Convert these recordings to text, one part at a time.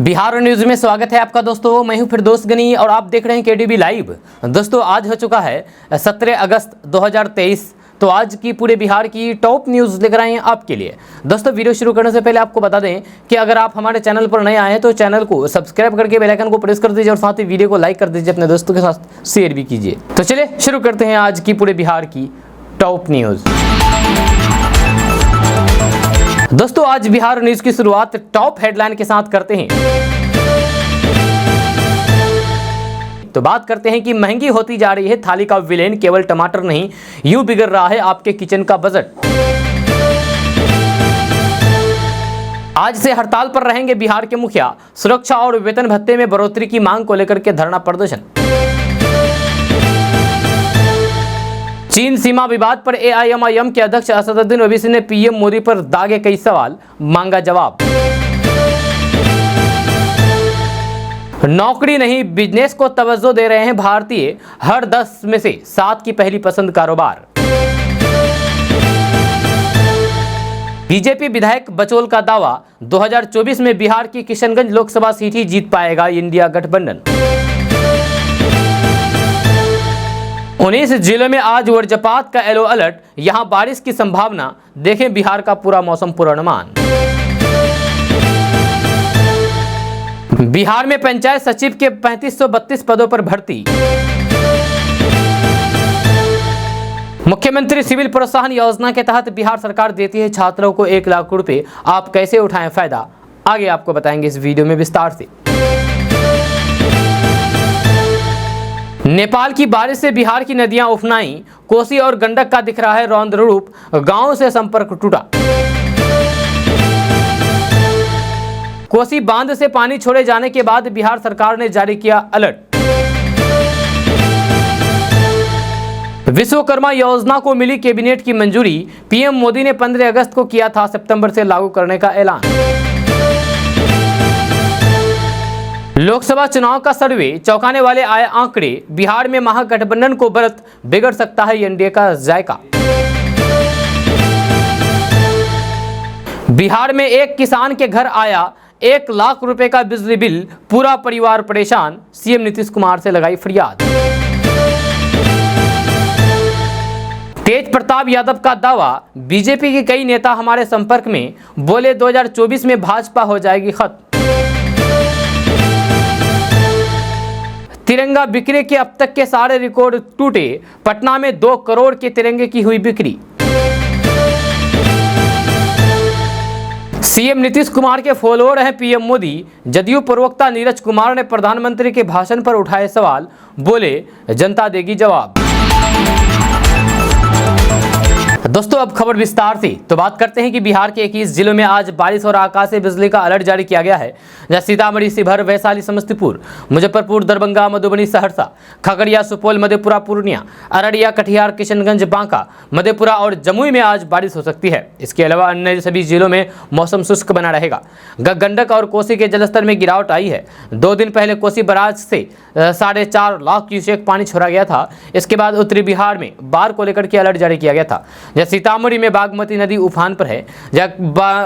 Bihar news में स्वागत है आपका दोस्तों। मैं हूं फिरदौस गनी और आप देख रहे हैं केडीबी लाइव। दोस्तों आज हो चुका है 17 अगस्त 2023। तो आज की पूरे बिहार की टॉप न्यूज़ लेकर आए हैं आपके लिए। दोस्तों वीडियो शुरू करने से पहले आपको बता दें कि अगर आप हमारे चैनल पर नए आए हैं तो चैनल को सब्सक्राइब करके बेल आइकन को प्रेस कर दीजिए और साथ ही वीडियो को लाइक कर दीजिए, अपने दोस्तों के साथ शेयर भी कीजिए। तो चलिए शुरू करते हैं आज की पूरे बिहार की टॉप न्यूज़। दोस्तों आज बिहार न्यूज की शुरुआत टॉप हेडलाइन के साथ करते हैं। तो बात करते हैं कि महंगी होती जा रही है थाली का विलेन, केवल टमाटर नहीं, यूं बिगड़ रहा है आपके किचन का बजट। आज से हड़ताल पर रहेंगे बिहार के मुखिया, सुरक्षा और वेतन भत्ते में बढ़ोतरी की मांग को लेकर के धरना प्रदर्शन। चीन सीमा विवाद पर एआईएमआईएम के अध्यक्ष असदुद्दीन ओवैसी ने पीएम मोदी पर दागे कई सवाल, मांगा जवाब। नौकरी नहीं बिजनेस को तवज्जो दे रहे हैं भारतीय, हर 10 में से 7 की पहली पसंद कारोबार। बीजेपी विधायक बचौल का दावा, 2024 में बिहार की किशनगंज लोकसभा सीट ही जीत पाएगा इंडिया गठबंधन। 19 जिलों में आज वज्रपात का येलो अलर्ट, यहां बारिश की संभावना, देखें बिहार का पूरा मौसम पूर्वानुमान। बिहार में पंचायत सचिव के 3532 पदों पर भर्ती। मुख्यमंत्री सिविल प्रोत्साहन योजना के तहत बिहार सरकार देती है छात्रों को 1 लाख रुपए, आप कैसे उठाएं फायदा, आगे आपको बताएंगे इस वीडियो में विस्तार से। नेपाल की बारिश से बिहार की नदियां उफनाई, कोसी और गंडक का दिख रहा है रौद्र रूप, गांवों से संपर्क टूटा। कोसी बांध से पानी छोड़े जाने के बाद बिहार सरकार ने जारी किया अलर्ट। विश्वकर्मा योजना को मिली कैबिनेट की मंजूरी, पीएम मोदी ने 15 अगस्त को किया था सितंबर से लागू करने का ऐलान। लोकसभा चुनाव का सर्वे, चौंकाने वाले आए आंकड़े, बिहार में महागठबंधन को बढ़त, बिगड़ सकता है एनडीए का जायका। बिहार में एक किसान के घर आया 1 लाख रुपए का बिजली बिल, पूरा परिवार परेशान, सीएम नीतीश कुमार से लगाई फरियाद। तेज प्रताप यादव का दावा, बीजेपी के कई नेता हमारे संपर्क में, बोले 2024 में भाजपा हो जाएगी खत्म। तिरंगा बिक्री के अब तक के सारे रिकॉर्ड टूटे, पटना में 2 करोड़ के तिरंगे की हुई बिक्री। सीएम नीतीश कुमार के फॉलोअर हैं पीएम मोदी, जदयू प्रवक्ता नीरज कुमार ने प्रधानमंत्री के भाषण पर उठाए सवाल, बोले जनता देगी जवाब। दोस्तों अब खबर विस्तार से। तो बात करते हैं कि बिहार के 21 जिलों में आज बारिश और आकाशीय बिजली का अलर्ट जारी किया गया है, जहां सीतामढ़ी, शिवहर, वैशाली, समस्तीपुर, मुजफ्फरपुर, दरभंगा, मधुबनी, सहरसा, खगड़िया, सुपौल, मधेपुरा, पूर्णिया, अररिया, कटिहार, किशनगंज, बांका, मधेपुरा और जमुई में आज बारिश हो सकती है। इसके अलावा अन्य सभी जिलों में मौसम शुष्क बना रहेगा। गंडक और कोसी के जलस्तर में गिरावट आई है। 2 दिन पहले कोसी बराज से 4.5 लाख क्यूसेक पानी छोड़ा गया था। इसके बाद उत्तरी बिहार में बाढ़ को लेकर के अलर्ट जारी किया गया था। सीतामढ़ी में बागमती नदी उफान पर है, जहाँ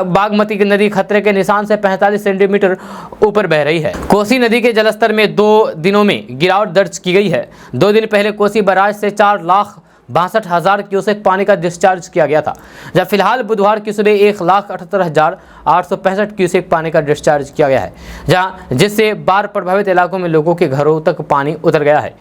बागमती नदी खतरे के निशान से 45 सेंटीमीटर ऊपर बह रही है। कोसी नदी के जलस्तर में 2 दिनों में गिरावट दर्ज की गई है। 2 दिन पहले कोसी बराज से 4,62,000 क्यूसेक पानी का डिस्चार्ज किया गया था, जब फिलहाल बुधवार की सुबह 1,78,865 क्यूसेक पानी का डिस्चार्ज किया गया है, जहां जिससे बाढ़ प्रभावित इलाकों में लोगों के घरों तक पानी उतर गया है।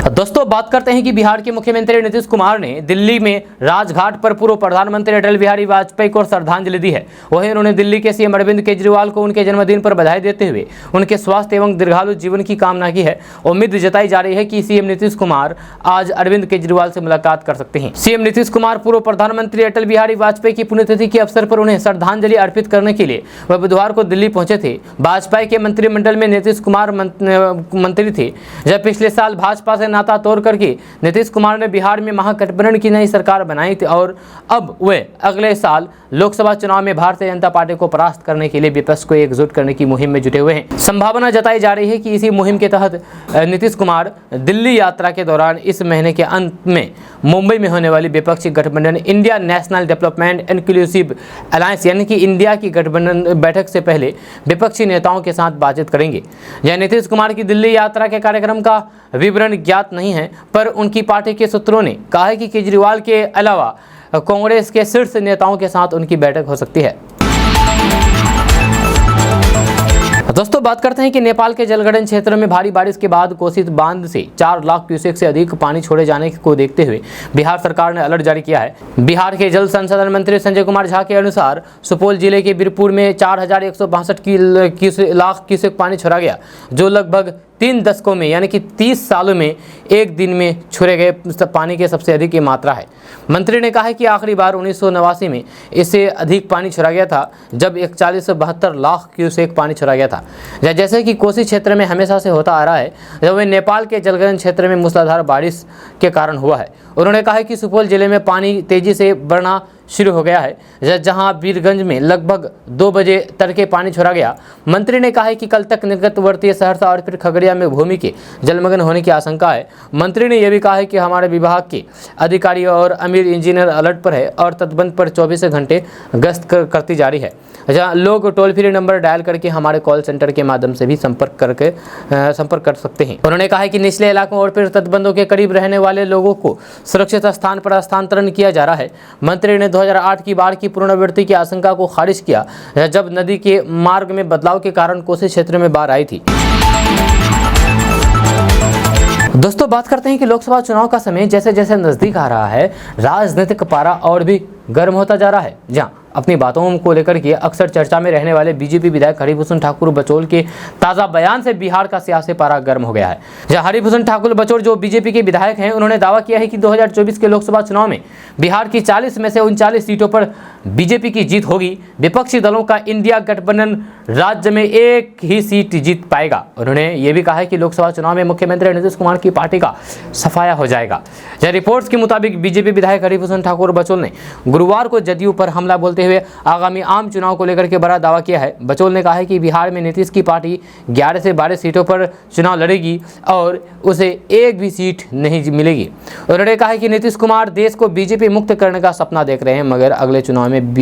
दोस्तों बात करते हैं कि बिहार के मुख्यमंत्री नीतीश कुमार ने दिल्ली में राजघाट पर पूर्व प्रधानमंत्री अटल बिहारी वाजपेयी को श्रद्धांजलि दी है। वहीं उन्होंने दिल्ली के सीएम अरविंद केजरीवाल को उनके जन्मदिन पर बधाई देते हुए उनके स्वास्थ्य एवं दीर्घायु जीवन की कामना की है। उम्मीद जताई जा रही है कि सीएम नीतीश कुमार आज अरविंद केजरीवाल से मुलाकात कर सकते हैं। सीएम नीतीश कुमार पूर्व प्रधानमंत्री अटल बिहारी वाजपेयी की पुण्यतिथि के अवसर पर उन्हें श्रद्धांजलि अर्पित करने के लिए वह बुधवार को दिल्ली पहुंचे थे। वाजपेयी के मंत्रिमंडल में नीतीश कुमार मंत्री थे, जब पिछले साल भाजपा से नाता समझौता तोड़ करके नीतीश कुमार ने बिहार में महागठबंधन की नई सरकार बनाई थी और अब वे अगले साल लोकसभा चुनाव में भारतीय जनता पार्टी को परास्त करने के लिए विपक्ष को एकजुट करने की मुहिम में जुटे हुए हैं। संभावना जताई जा रही है कि इसी मुहिम के तहत नीतीश कुमार दिल्ली यात्रा के दौरान इस महीने के अंत में मुंबई में होने वाली विपक्षी गठबंधन India national development inclusive alliance यानी कि इंडिया की गठबंधन बैठक से पहले विपक्षी नेताओं के साथ बातचीत करेंगे। यह नीतीश कुमार की दिल्ली यात्रा के कार्यक्रम का विवरण ज्ञात नहीं है, पर उनकी पार्टी के सूत्रों ने कहा है कि केजरीवाल के अलावा कांग्रेस के शीर्ष नेताओं के साथ उनकी बैठक हो सकती है। दोस्तों बात करते हैं कि नेपाल के जलग्रहण क्षेत्र में भारी बारिश के बाद कोसी बांध से 4 लाख क्यूसेक से अधिक पानी छोड़े जाने को देखते हुए बिहार सरकार ने अलर्ट जारी किया है। बिहार के जल संसाधन मंत्री संजय कुमार झा के अनुसार सुपौल जिले के बीरपुर में 4,162 लाख क्यूसेक पानी छोड़ा गया, जो लगभग 3 दशकों में यानी कि 30 सालों में एक दिन में छोड़े गए पानी के सबसे अधिक ये मात्रा है। मंत्री ने कहा है कि आखिरी बार 1989 में इससे अधिक पानी छोड़ा गया था, जब 4172 लाख क्यूसेक पानी छोड़ा गया था। जैसे कि कोसी क्षेत्र में हमेशा से होता आ रहा है, जब वे नेपाल के जलग्रहण क्षेत्र में मूसलाधार बारिश के कारण हुआ है। उन्होंने कहा कि सुपौल जिले में पानी तेजी से बढ़ना शुरू हो गया है, जहां वीरगंज में लगभग 2 बजे तड़के पानी छोड़ा गया। मंत्री ने कहा है कि कल तक निकटवर्ती सहरसा और फिर खगड़िया में भूमि के जलमग्न होने की आशंका है। मंत्री ने यह भी कहा है कि हमारे विभाग के अधिकारी और अमीर इंजीनियर अलर्ट पर है और तटबंध पर 24 घंटे गश्त करती जा रही है, जहां लोग टोल फ्री नंबर डायल करके हमारे कॉल सेंटर के माध्यम से भी संपर्क कर सकते हैं। उन्होंने कहा है कि निचले इलाकों और फिर तटबंधों के करीब रहने वाले लोगों को सुरक्षित स्थान पर स्थानांतरण किया जा रहा है। मंत्री ने 2008 की बाढ़ की पुनरावृत्ति की आशंका को खारिज किया, जब नदी के मार्ग में बदलाव के कारण कोसी क्षेत्र में बाढ़ आई थी। दोस्तों बात करते हैं कि लोकसभा चुनाव का समय जैसे जैसे नजदीक आ रहा है, राजनीतिक पारा और भी गर्म होता जा रहा है। जहां अपनी बातों को लेकर के अक्सर चर्चा में रहने वाले बीजेपी विधायक हरिभूषण ठाकुर बचौल के ताज़ा बयान से बिहार का सियासी पारा गर्म हो गया है। जहां हरिभूषण ठाकुर बचौल जो बीजेपी के विधायक हैं, उन्होंने दावा किया है कि 2024 के लोकसभा चुनाव में बिहार की 40 में से 39 सीटों पर बीजेपी की जीत होगी। विपक्षी दलों का इंडिया गठबंधन राज्य में एक ही सीट जीत पाएगा। उन्होंने ये भी कहा है कि लोकसभा चुनाव में मुख्यमंत्री नीतीश कुमार की पार्टी का सफाया हो जाएगा। रिपोर्ट्स के मुताबिक बीजेपी विधायक हरिभूषण ठाकुर बचौल ने गुरुवार को जदयू पर हमला बोलते हुए आगामी आम चुनाव को लेकर के बड़ा दावा किया है। बचौल ने कहा है कि बिहार में नीतीश की पार्टी 11 से 12 सीटों पर चुनाव लड़ेगी और उसे एक भी सीट नहीं मिलेगी। उन्होंने कहा है कि नीतीश कुमार देश को बीजेपी मुक्त करने का सपना देख रहे हैं, मगर अगले चुनाव में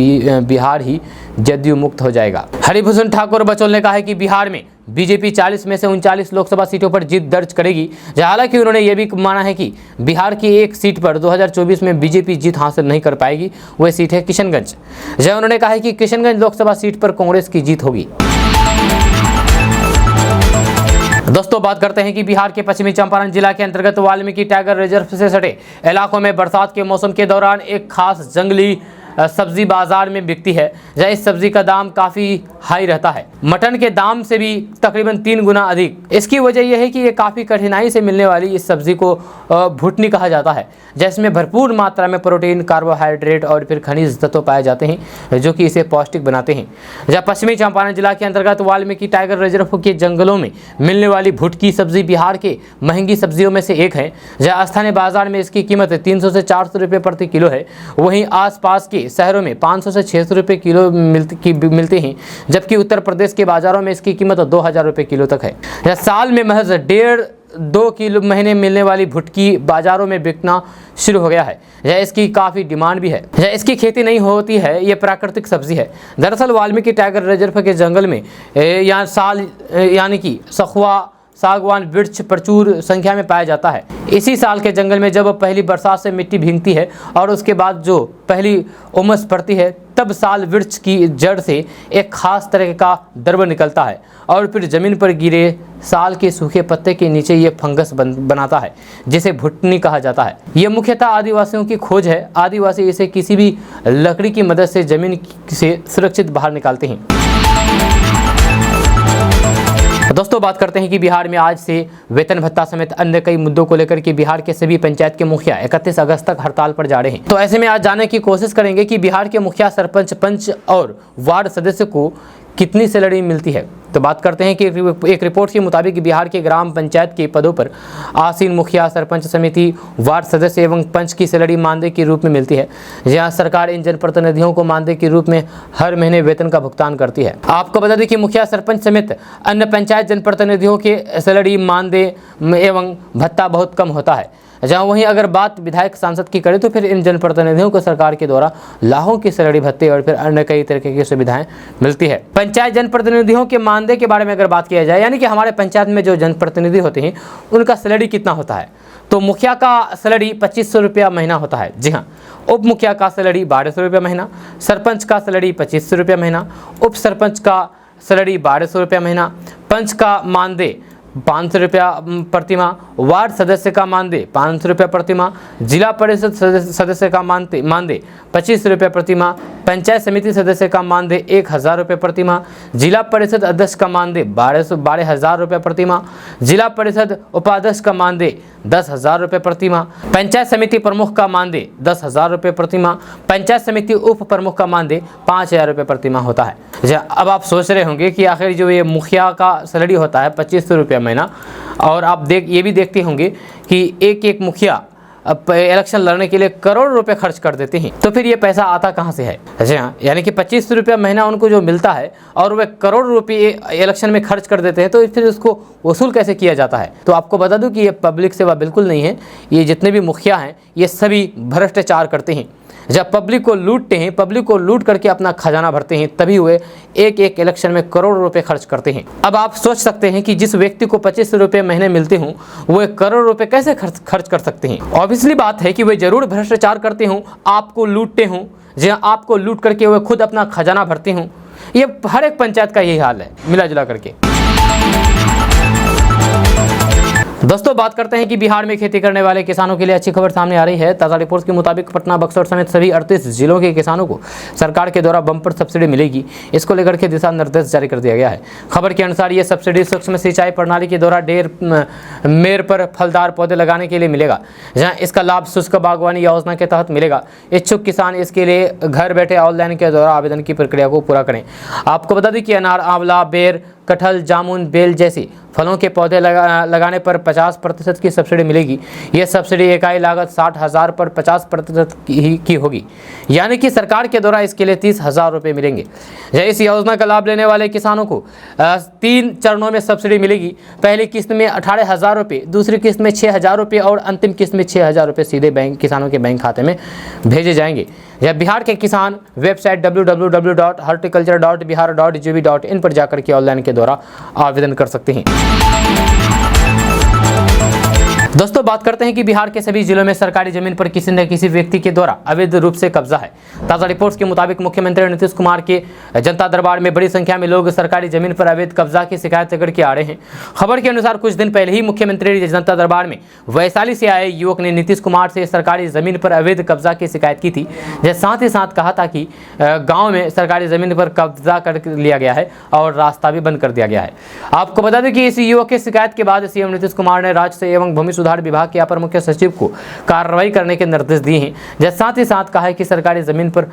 बिहार ही जदयू मुक्त हो जाएगा। हरिभूषण ठाकुर बचौल ने कहा है कि बिहार में बीजेपी 40 में से 39 लोकसभा सीटों पर जीत दर्ज करेगी। हालांकि उन्होंने यह भी माना है कि बिहार की एक सीट पर 2024 में बीजेपी जीत हासिल नहीं कर पाएगी, वह सीट है किशनगंज। उन्होंने कहा है कि किशनगंज लोकसभा सीट पर कांग्रेस की जीत होगी। दोस्तों बात करते हैं कि बिहार के पश्चिमी चंपारण जिला के अंतर्गत वाल्मीकि टाइगर रिजर्व से सटे इलाकों में बरसात के मौसम के दौरान एक खास जंगली सब्जी बाजार में बिकती है, जहाँ इस सब्जी का दाम काफ़ी हाई रहता है, मटन के दाम से भी तकरीबन 3 गुना अधिक। इसकी वजह यह है कि ये काफ़ी कठिनाई से मिलने वाली इस सब्जी को भुटनी कहा जाता है, जिसमें भरपूर मात्रा में प्रोटीन, कार्बोहाइड्रेट और फिर खनिज तत्व पाए जाते हैं, जो कि इसे पौष्टिक बनाते हैं। जहाँ पश्चिमी चंपारण जिला के अंतर्गत वाल्मीकि टाइगर रिजर्व के जंगलों में मिलने वाली भुटकी सब्जी बिहार के महंगी सब्जियों में से एक है, जहाँ स्थानीय बाजार में इसकी कीमत 300 से 400 रुपये प्रति किलो है। वहीं आसपास के शहरों में 500 से 600 रुपये किलो मिलते हैं, जबकि उत्तर प्रदेश के बाजारों में इसकी कीमत 2000 रुपये किलो तक है। साल में महज 1.5-2 किलो महीने मिलने वाली भुटकी बाजारों में बिकना शुरू हो गया है। यह इसकी काफ़ी डिमांड भी है। यह इसकी खेती नहीं होती है, ये प्राकृतिक सब्जी है। दरअसल वाल्मीकि टाइगर रिजर्व के जंगल में यानी कि सखुआ सागवान वृक्ष प्रचुर संख्या में पाया जाता है। इसी साल के जंगल में जब पहली बरसात से मिट्टी भीगती है और उसके बाद जो पहली उमस पड़ती है, तब साल वृक्ष की जड़ से एक खास तरह का द्रव निकलता है और फिर जमीन पर गिरे साल के सूखे पत्ते के नीचे ये फंगस बनाता है, जिसे भुटनी कहा जाता है। ये मुख्यतः आदिवासियों की खोज है। आदिवासी इसे किसी भी लकड़ी की मदद से जमीन से सुरक्षित बाहर निकालते हैं। दोस्तों बात करते हैं कि बिहार में आज से वेतन भत्ता समेत अन्य कई मुद्दों को लेकर के बिहार के सभी पंचायत के मुखिया 31 अगस्त तक हड़ताल पर जा रहे हैं। तो ऐसे में आज जानने की कोशिश करेंगे कि बिहार के मुखिया, सरपंच, पंच और वार्ड सदस्य को कितनी सैलरी मिलती है? तो बात करते हैं कि एक रिपोर्ट के मुताबिक बिहार के ग्राम पंचायत के पदों पर आसीन मुखिया, सरपंच समिति, वार्ड सदस्य एवं पंच की सैलरी मानदेय के रूप में मिलती है, जहां सरकार इन जनप्रतिनिधियों को मानदेय के रूप में हर महीने वेतन का भुगतान करती है। आपको बता दें कि मुखिया, सरपंच समेत अन्य पंचायत जनप्रतिनिधियों के सैलरी, मानदेय एवं भत्ता बहुत कम होता है। जहाँ वहीं अगर बात विधायक, सांसद की करें तो फिर इन जनप्रतिनिधियों को सरकार के द्वारा लाखों की सैलरी, भत्ते और फिर अन्य कई तरीके की सुविधाएं मिलती है। पंचायत जनप्रतिनिधियों के मानदेय के बारे में अगर बात किया जाए, यानी कि हमारे पंचायत में जो जनप्रतिनिधि होते हैं उनका सैलरी कितना होता है, तो मुखिया का सैलरी 2500 रुपया महीना होता है। जी हाँ, उप मुखिया का सैलरी 1200 रुपया महीना, सरपंच का सैलरी 2500 रुपया महीना, उप सरपंच का सैलरी 1200 रुपया महीना, पंच का मानदेय 500 रुपया प्रतिमाह, वार्ड सदस्य का मानदेय 500 रुपया प्रतिमाह, जिला परिषद सदस्य का मानदेय 25 रुपये प्रतिमाह, पंचायत समिति सदस्य का मानदेय 1000 रुपये प्रतिमाह, जिला परिषद अध्यक्ष का मानदेय 12,000 रुपये प्रतिमाह, जिला परिषद उपाध्यक्ष का मानदेय 10,000 रुपये प्रतिमाह, पंचायत समिति प्रमुख का मानदेय 10,000 रुपये प्रतिमाह, पंचायत समिति उप प्रमुख का मानदेय 5,000 रुपये प्रतिमाह होता है। अब आप सोच रहे होंगे कि आखिर जो ये मुखिया का सैलरी होता है 2500 रुपया महीना, और आप ये भी देखते होंगे कि एक मुखिया इलेक्शन लड़ने के लिए करोड़ रुपए खर्च कर देते हैं, तो फिर ये पैसा आता कहाँ से है? जी हाँ, यानी कि 2500 रुपया महीना उनको जो मिलता है और वे करोड़ रुपये इलेक्शन में खर्च कर देते हैं, तो फिर उसको वसूल कैसे किया जाता है? तो आपको बता दूं कि ये पब्लिक सेवा बिल्कुल नहीं है। ये जितने भी मुखिया हैं ये सभी भ्रष्टाचार करते हैं। जब पब्लिक को लूटते हैं, पब्लिक को लूट करके अपना खजाना भरते हैं, तभी वे एक इलेक्शन में करोड़ रुपए खर्च करते हैं। अब आप सोच सकते हैं कि जिस व्यक्ति को 2500 रुपये महीने मिलते हों वो 1 करोड़ रुपए कैसे खर्च कर सकते हैं? ऑब्वियसली बात है कि वे जरूर भ्रष्टाचार करते हों, आपको लूटते हों, जहाँ आपको लूट करके वे खुद अपना खजाना भरते हों। ये हर एक पंचायत का यही हाल है, मिला जुला करके। दोस्तों, बात करते हैं कि बिहार में खेती करने वाले किसानों के लिए अच्छी खबर सामने आ रही है। ताज़ा रिपोर्ट के मुताबिक पटना, बक्सर समेत सभी 38 जिलों के किसानों को सरकार के द्वारा बम्पर सब्सिडी मिलेगी। इसको लेकर के दिशा निर्देश जारी कर दिया गया है। खबर के अनुसार ये सब्सिडी सूक्ष्म सिंचाई प्रणाली के द्वारा मेड़ पर फलदार पौधे लगाने के लिए मिलेगा, जहाँ इसका लाभ शुष्क बागवानी योजना के तहत मिलेगा। इच्छुक किसान इसके लिए घर बैठे ऑनलाइन के द्वारा आवेदन की प्रक्रिया को पूरा करें। आपको बता दें कि अनार, आंवला, बेर, कटहल, जामुन, बेल जैसी फलों के पौधे लगाने पर 50% की सब्सिडी मिलेगी। यह सब्सिडी इकाई लागत 60,000 पर 50% की होगी, यानी कि सरकार के द्वारा इसके लिए 30,000 रुपये मिलेंगे। इस योजना का लाभ लेने वाले किसानों को 3 चरणों में सब्सिडी मिलेगी। पहली किस्त में 18,000 रुपये, दूसरी किस्त में 6,000 रुपये और अंतिम किस्त में 6,000 रुपये सीधे किसानों के बैंक खाते में भेजे जाएंगे। यह बिहार के किसान वेबसाइट www.horticulture.bihar.gov.in पर जाकर के ऑनलाइन के द्वारा आवेदन कर सकते हैं। दोस्तों, बात करते हैं कि बिहार के सभी जिलों में सरकारी जमीन पर किसी न किसी व्यक्ति के द्वारा अवैध रूप से कब्जा है। ताज़ा रिपोर्ट्स के मुताबिक मुख्यमंत्री नीतीश कुमार के जनता दरबार में बड़ी संख्या में लोग सरकारी जमीन पर अवैध कब्जा की शिकायत लेकर के आ रहे हैं। खबर के अनुसार कुछ दिन पहले ही मुख्यमंत्री जनता दरबार में वैशाली से आए युवक ने नीतीश कुमार से सरकारी जमीन पर अवैध कब्जा की शिकायत की थी। साथ ही साथ कहा था कि गाँव में सरकारी जमीन पर कब्जा कर लिया गया है और रास्ता भी बंद कर दिया गया है। आपको बता दें कि इस युवक की शिकायत के बाद सीएम नीतीश कुमार ने राज्य एवं भूमि सुधार विभाग के अपर मुख्य सचिव को कार्रवाई करने के निर्देश दिए हैं। साथ ही साथ कहा है कि सरकारी जमीन पर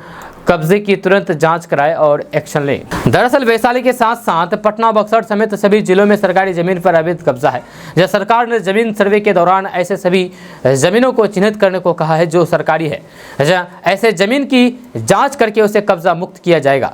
कब्जे की तुरंत जांच कराए और एक्शन ले। दरअसल वैशाली के साथ साथ पटना, बक्सर समेत सभी जिलों में सरकारी जमीन पर अवैध कब्जा है। सरकार ने जमीन सर्वे के दौरान ऐसे सभी जमीनों को चिन्हित करने को कहा है जो सरकारी है। ऐसे जमीन की जांच करके उसे कब्जा मुक्त किया जाएगा।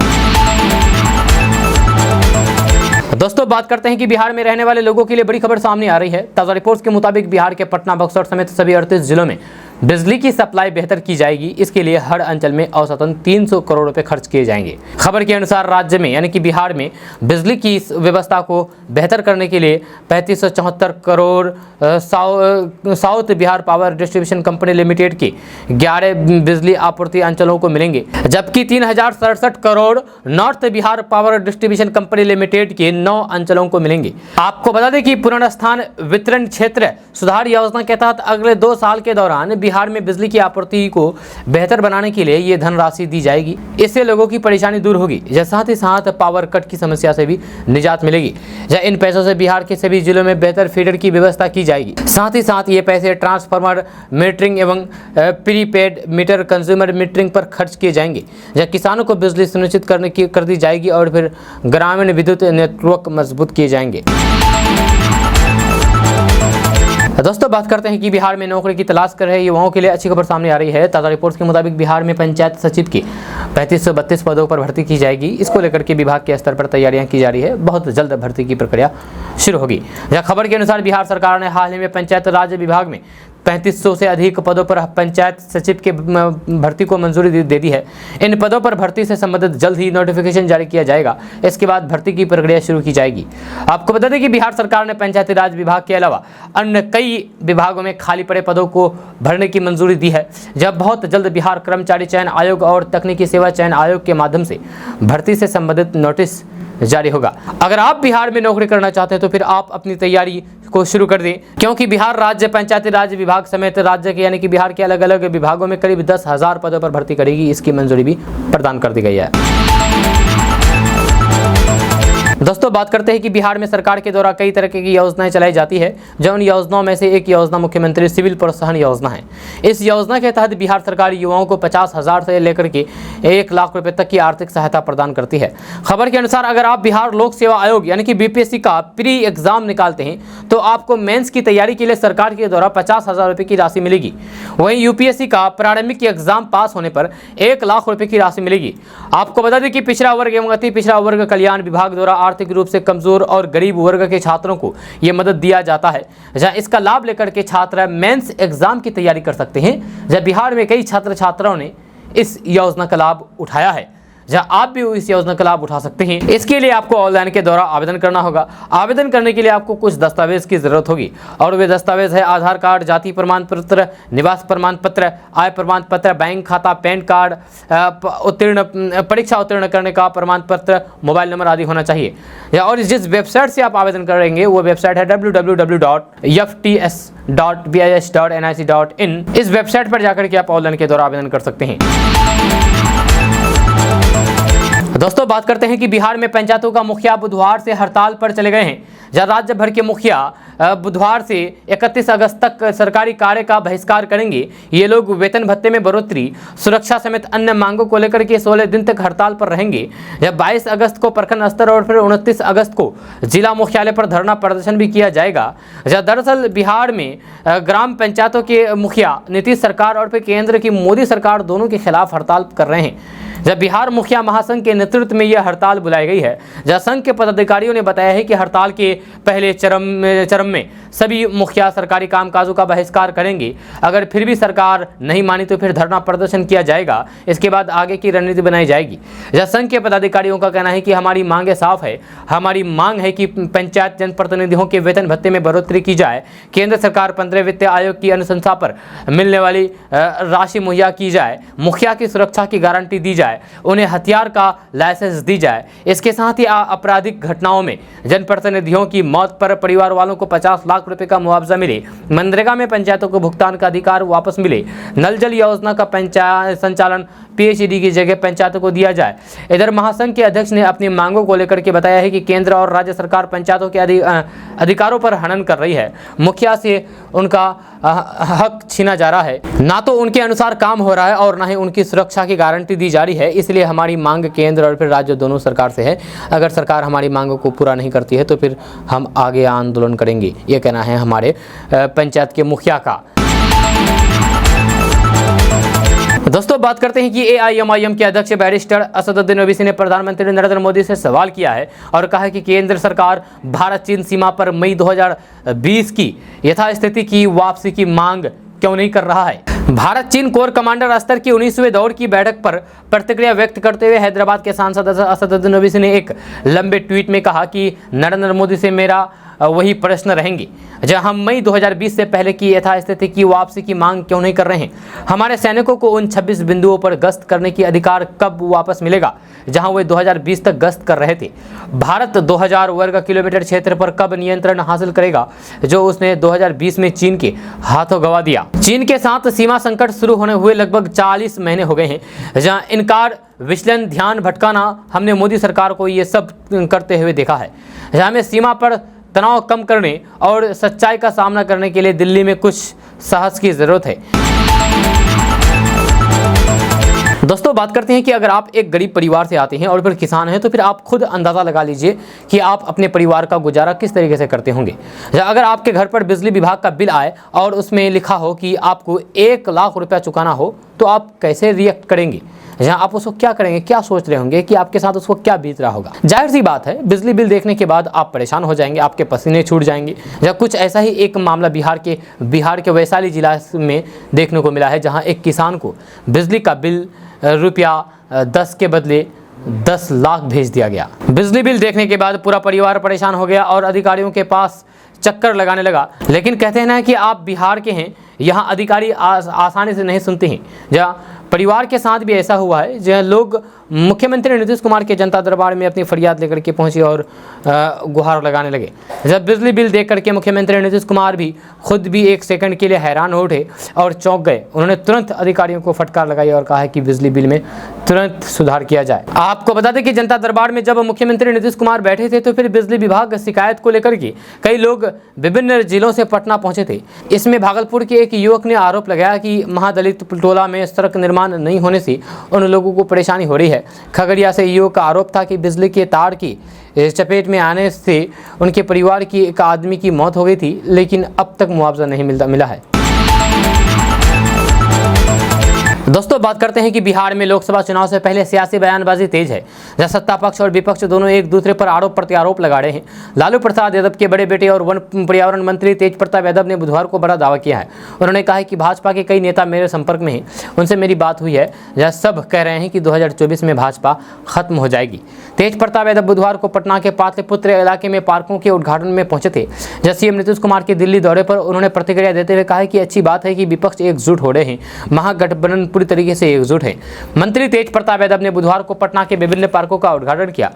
दोस्तों, बात करते हैं कि बिहार में रहने वाले लोगों के लिए बड़ी खबर सामने आ रही है। ताज़ा रिपोर्ट्स के मुताबिक बिहार के पटना, बक्सर समेत सभी 38 जिलों में बिजली की सप्लाई बेहतर की जाएगी। इसके लिए हर अंचल में औसतन 300 करोड़ रुपए खर्च किए जाएंगे। खबर के अनुसार राज्य में यानी कि बिहार में बिजली की इस व्यवस्था को बेहतर करने के लिए 3574 crore south Bihar power distribution company limited के 11 बिजली आपूर्ति अंचलों को मिलेंगे, जबकि 3067 crore north Bihar power distribution company limited के 9 अंचलों को मिलेंगे। आपको बता दें कि पुनर्स्थान वितरण क्षेत्र सुधार योजना के तहत अगले 2 साल के दौरान बिहार बिहार में बिजली की आपूर्ति को बेहतर बनाने के लिए ये धनराशि दी जाएगी। इससे लोगों की परेशानी दूर होगी। साथ ही साथ पावर कट की समस्या से भी निजात मिलेगी। इन पैसों से बिहार के सभी जिलों में बेहतर फीडर की व्यवस्था की जाएगी। साथ ही साथ ये पैसे ट्रांसफार्मर मीटरिंग एवं प्रीपेड मीटर कंज्यूमर मीटरिंग पर खर्च किए जाएंगे। किसानों को बिजली सुनिश्चित कर दी जाएगी और फिर ग्रामीण विद्युत नेटवर्क मजबूत किए जाएंगे। दोस्तों बात करते हैं कि बिहार में नौकरी की तलाश कर रहे युवाओं के लिए अच्छी खबर सामने आ रही है। ताज़ा रिपोर्ट्स के मुताबिक बिहार में पंचायत सचिव की 3532 पदों पर भर्ती की जाएगी। इसको लेकर के विभाग के स्तर पर तैयारियां की जा रही है। बहुत जल्द भर्ती की प्रक्रिया शुरू होगी। खबर के अनुसार बिहार सरकार ने हाल ही में पंचायत राज विभाग में 3500 से अधिक पदों पर पंचायत सचिव के भर्ती को मंजूरी दे दी है। इन पदों पर भर्ती से संबंधित जल्द ही नोटिफिकेशन जारी किया जाएगा। इसके बाद भर्ती की प्रक्रिया शुरू की जाएगी। आपको बता दें कि बिहार सरकार ने पंचायती राज विभाग के अलावा अन्य कई विभागों में खाली पड़े पदों को भरने की मंजूरी दी है। जब बहुत जल्द बिहार कर्मचारी चयन आयोग और तकनीकी सेवा चयन आयोग के माध्यम से भर्ती से संबंधित नोटिस जारी होगा। अगर आप बिहार में नौकरी करना चाहते हैं तो फिर आप अपनी तैयारी को शुरू कर दें, क्योंकि बिहार राज्य पंचायती राज विभाग समेत राज्य के यानी कि बिहार के अलग अलग विभागों में करीब 10,000 पदों पर भर्ती करेगी। इसकी मंजूरी भी प्रदान कर दी गई है। दोस्तों बात करते हैं कि बिहार में सरकार के द्वारा कई तरह की योजनाएं चलाई जाती है। जो उन योजनाओं में से एक योजना मुख्यमंत्री सिविल प्रोत्साहन योजना है। इस योजना के तहत बिहार सरकार युवाओं को 50,000 से लेकर के 1 लाख रुपए तक की आर्थिक सहायता प्रदान करती है। खबर के अनुसार अगर आप बिहार लोक सेवा आयोग यानी कि बीपीएससी का प्री एग्जाम निकालते हैं तो आपको मेंस की तैयारी के लिए सरकार के द्वारा 50,000 रुपए की राशि मिलेगी। वहीं यूपीएससी का प्रारंभिक एग्जाम पास होने पर 1 लाख रुपए की राशि मिलेगी। आपको बता दें कि पिछड़ा वर्ग एवं अति पिछड़ा वर्ग कल्याण विभाग द्वारा आर्थिक रूप से कमजोर और गरीब वर्ग के छात्रों को यह मदद दिया जाता है। जहां इसका लाभ लेकर के छात्र मेंस एग्जाम की तैयारी कर सकते हैं। जब बिहार में कई छात्र छात्राओं ने इस योजना का लाभ उठाया है, जहां आप भी इस योजना का लाभ उठा सकते हैं। इसके लिए आपको ऑनलाइन के द्वारा आवेदन करना होगा। आवेदन करने के लिए आपको कुछ दस्तावेज की जरूरत होगी और वे दस्तावेज है आधार कार्ड, जाति प्रमाण पत्र, निवास प्रमाण पत्र, आय प्रमाण पत्र, बैंक खाता, पैन कार्ड, परीक्षा उत्तीर्ण करने का प्रमाण पत्र, मोबाइल नंबर आदि होना चाहिए। और जिस वेबसाइट से आप आवेदन करेंगे वो वेबसाइट है www.fts.bis.nic.in। इस वेबसाइट पर जाकर के आप ऑनलाइन के द्वारा आवेदन कर सकते हैं। दोस्तों बात करते हैं कि बिहार में पंचायतों का मुखिया बुधवार से हड़ताल पर चले गए हैं। जहां राज्य भर के मुखिया बुधवार से 31 अगस्त तक सरकारी कार्य का बहिष्कार करेंगे। ये लोग वेतन भत्ते में बढ़ोतरी, सुरक्षा समेत अन्य मांगों को लेकर के 16 दिन तक हड़ताल पर रहेंगे। जब 22 अगस्त को प्रखंड स्तर और फिर 29 अगस्त को जिला मुख्यालय पर धरना प्रदर्शन भी किया जाएगा। दरअसल बिहार में ग्राम पंचायतों के मुखिया नीतीश सरकार और फिर केंद्र की मोदी सरकार दोनों के खिलाफ हड़ताल कर रहे हैं। जब बिहार मुखिया महासंघ के नेतृत्व में यह हड़ताल बुलाई गई है। जहां संघ के पदाधिकारियों ने बताया है कि हड़ताल के पहले चरम में सभी मुखिया सरकारी कामकाजों का बहिष्कार करेंगे। अगर फिर भी सरकार नहीं मानी तो फिर धरना प्रदर्शन किया जाएगा। इसके बाद आगे की रणनीति बनाई जाएगी। जहां संघ के पदाधिकारियों का कहना है कि हमारी मांगें साफ है। हमारी मांग है कि पंचायत जनप्रतिनिधियों के वेतन भत्ते में बढ़ोतरी की जाए। केंद्र सरकार 15वें वित्त आयोग की अनुशंसा पर मिलने वाली राशि मुहैया की जाए। मुखिया की सुरक्षा की गारंटी दी जाए। उन्हें हथियार का लाइसेंस दी जाए। इसके साथ ही आपराधिक घटनाओं में जनप्रतिनिधियों की मौत पर परिवार वालों को 50 लाख रुपए का मुआवजा मिले। मनरेगा में पंचायतों को भुगतान का अधिकार वापस मिले। नल जल योजना का पंचायत संचालन पीएचईडी की जगह पंचायतों को दिया जाए। इधर महासंघ के अध्यक्ष ने अपनी मांगों को लेकर के बताया है कि केंद्र और राज्य सरकार पंचायतों के अधिकारों पर हनन कर रही है। मुखिया से उनका हक छीना जा रहा है। ना तो उनके अनुसार काम हो रहा है और ना ही उनकी सुरक्षा की गारंटी दी जा रही है। इसलिए हमारी मांग केंद्र और फिर राज्य दोनों सरकार से है। अगर सरकार हमारी मांगों को पूरा नहीं करती है तो फिर हम आगे आंदोलन करेंगे। ये कहना है हमारे पंचायत के मुखिया का। दोस्तों बात करते हैं कि एआईएमआईएम के अध्यक्ष बैरिस्टर असदुद्दीन ओवैसी ने प्रधानमंत्री नरेंद्र मोदी से सवाल किया है और कहा है कि केंद्र सरकार भारत चीन सीमा पर मई 2020 की यथास्थिति की वापसी की मांग क्यों नहीं कर रहा है। भारत चीन कोर कमांडर स्तर की 19वें दौर की बैठक पर प्रतिक्रिया व्यक्त करते हुए हैदराबाद के सांसद असदुद्दीन ओवैसी ने एक लंबे ट्वीट में कहा कि नरेंद्र मोदी से मेरा वही प्रश्न रहेंगे। जहां हम मई 2020 से पहले की यथास्थिति की वापसी की मांग क्यों नहीं कर रहे हैं? हमारे सैनिकों को उन 26 बिंदुओं पर गश्त करने की अधिकार कब वापस मिलेगा जहां वे 2020 तक गश्त कर रहे थे? भारत 2000 वर्ग किलोमीटर क्षेत्र पर कब नियंत्रण हासिल करेगा जो उसने 2020 में चीन के हाथों गंवा दिया? चीन के साथ सीमा संकट शुरू होने हुए लगभग 40 महीने हो गए हैं। जहां इनकार, विचलन, ध्यान भटकाना, हमने मोदी सरकार को ये सब करते हुए देखा है। जहां हमें सीमा पर तनाव कम करने और सच्चाई का सामना करने के लिए दिल्ली में कुछ साहस की जरूरत है। दोस्तों, बात करते हैं कि अगर आप एक गरीब परिवार से आते हैं और फिर किसान हैं तो फिर आप खुद अंदाज़ा लगा लीजिए कि आप अपने परिवार का गुजारा किस तरीके से करते होंगे। अगर आपके घर पर बिजली विभाग का बिल आए और उसमें लिखा हो कि आपको 1 लाख रुपया चुकाना हो तो आप कैसे रिएक्ट करेंगे? जहाँ आप उसको क्या करेंगे, क्या सोच रहे होंगे कि आपके साथ उसको क्या बीत रहा होगा? जाहिर सी बात है, बिजली बिल देखने के बाद आप परेशान हो जाएंगे, आपके पसीने छूट जाएंगे। या कुछ ऐसा ही एक मामला बिहार के वैशाली जिला में देखने को मिला है, जहाँ एक किसान को बिजली का बिल ₹10 के बदले 10 लाख भेज दिया गया। बिजली बिल देखने के बाद पूरा परिवार परेशान हो गया और अधिकारियों के पास चक्कर लगाने लगा। लेकिन कहते हैं ना कि आप बिहार के हैं, यहाँ अधिकारी आसानी से नहीं सुनते हैं। जहाँ परिवार के साथ भी ऐसा हुआ है, जहाँ लोग मुख्यमंत्री नीतीश कुमार के जनता दरबार में अपनी फरियाद लेकर के पहुंचे और गुहार लगाने लगे। जब बिजली बिल देख करके मुख्यमंत्री नीतीश कुमार भी खुद भी 1 सेकंड के लिए हैरान हो उठे और चौंक गए। उन्होंने तुरंत अधिकारियों को फटकार लगाई और कहा कि बिजली बिल में तुरंत सुधार किया जाए। आपको बता दें कि जनता दरबार में जब मुख्यमंत्री नीतीश कुमार बैठे थे तो फिर बिजली विभाग शिकायत को लेकर के कई लोग विभिन्न जिलों से पटना पहुंचे थे। इसमें भागलपुर के एक युवक ने आरोप लगाया कि महादलित टोला में सड़क निर्माण नहीं होने से उन लोगों को परेशानी हो रही है। खगड़िया से युवक का आरोप था कि बिजली के तार की चपेट में आने से उनके परिवार की एक आदमी की मौत हो गई थी, लेकिन अब तक मुआवजा नहीं मिला है। दोस्तों, बात करते हैं कि बिहार में लोकसभा चुनाव से पहले सियासी बयानबाजी तेज है, जहां सत्ता पक्ष और विपक्ष दोनों एक दूसरे पर आरोप प्रत्यारोप लगा रहे हैं। लालू प्रसाद यादव के बड़े बेटे और वन पर्यावरण मंत्री तेज प्रताप यादव ने बुधवार को बड़ा दावा किया है। उन्होंने कहा है कि भाजपा के कई नेता मेरे संपर्क में हैं, उनसे मेरी बात हुई है, जहाँ सब कह रहे हैं कि 2024 में भाजपा खत्म हो जाएगी। तेज प्रताप यादव बुधवार को पटना के पाटलिपुत्र इलाके में पार्कों के उद्घाटन में पहुंचे थे। जहाँ सीएम नीतीश कुमार के दिल्ली दौरे पर उन्होंने प्रतिक्रिया देते हुए कहा कि अच्छी बात है कि विपक्ष एकजुट हो रहे हैं, महागठबंधन पूरी तरीके से एकजुट है। मंत्री तेज प्रताप यादव ने बुधवार को पटना के विभिन्न पार्कों का उद्घाटन किया।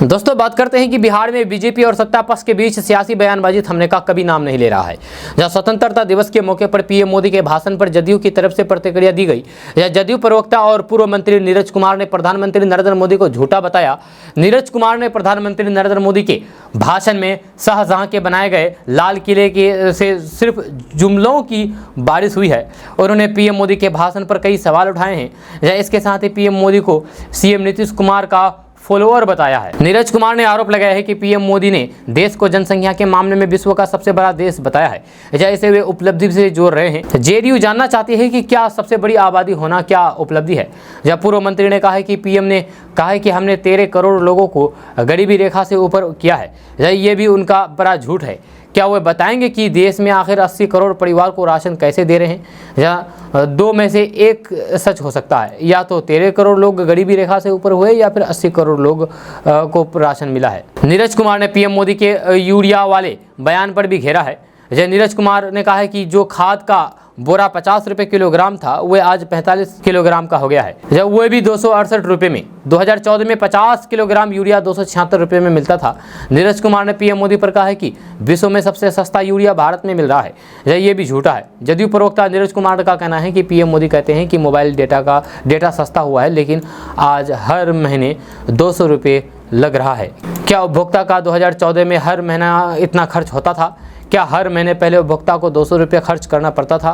दोस्तों, बात करते हैं कि बिहार में बीजेपी और सत्ता पक्ष के बीच सियासी बयानबाजी थमने का कभी नाम नहीं ले रहा है। जहां स्वतंत्रता दिवस के मौके पर पीएम मोदी के भाषण पर जदयू की तरफ से प्रतिक्रिया दी गई। यह जदयू प्रवक्ता और पूर्व मंत्री नीरज कुमार ने प्रधानमंत्री नरेंद्र मोदी को झूठा बताया। नीरज कुमार ने प्रधानमंत्री नरेंद्र मोदी के भाषण में शाहजहां के बनाए गए लाल किले के से सिर्फ जुमलों की बारिश हुई है। उन्होंने पीएम मोदी के भाषण पर कई सवाल उठाए हैं। इसके साथ ही पीएम मोदी को सीएम नीतीश कुमार का फॉलोअर बताया है। नीरज कुमार ने आरोप लगाया है कि पीएम मोदी ने देश को जनसंख्या के मामले में विश्व का सबसे बड़ा देश बताया है, जैसे वे उपलब्धि से जोड़ रहे हैं। जेडीयू जानना चाहती है कि क्या सबसे बड़ी आबादी होना क्या उपलब्धि है। जब पूर्व मंत्री ने कहा है कि पीएम ने कहा है कि हमने 13 करोड़ लोगों को गरीबी रेखा से ऊपर किया है, ये भी उनका बड़ा झूठ है। क्या वे बताएंगे कि देश में आखिर 80 करोड़ परिवार को राशन कैसे दे रहे हैं? या 2 में से 1 सच हो सकता है, या तो 13 करोड़ लोग गरीबी रेखा से ऊपर हुए या फिर 80 करोड़ लोग को राशन मिला है। नीरज कुमार ने पीएम मोदी के यूरिया वाले बयान पर भी घेरा है। नीरज कुमार ने कहा है कि जो खाद का बोरा 50 रुपये किलोग्राम था वह आज 45 किलोग्राम का हो गया है, जब वह भी 268 रुपये में। 2014 में 50 किलोग्राम यूरिया 276 रुपये में मिलता था। नीरज कुमार ने पीएम मोदी पर कहा है कि विश्व में सबसे सस्ता यूरिया भारत में मिल रहा है, ये भी झूठा है। जदयू प्रवक्ता नीरज कुमार का कहना है कि पीएम मोदी कहते हैं कि मोबाइल डेटा सस्ता हुआ है, लेकिन आज हर महीने 200 रुपये लग रहा है। क्या उपभोक्ता का 2014 में हर महीना इतना खर्च होता था? क्या हर महीने पहले उपभोक्ता को 200 रुपये खर्च करना पड़ता था?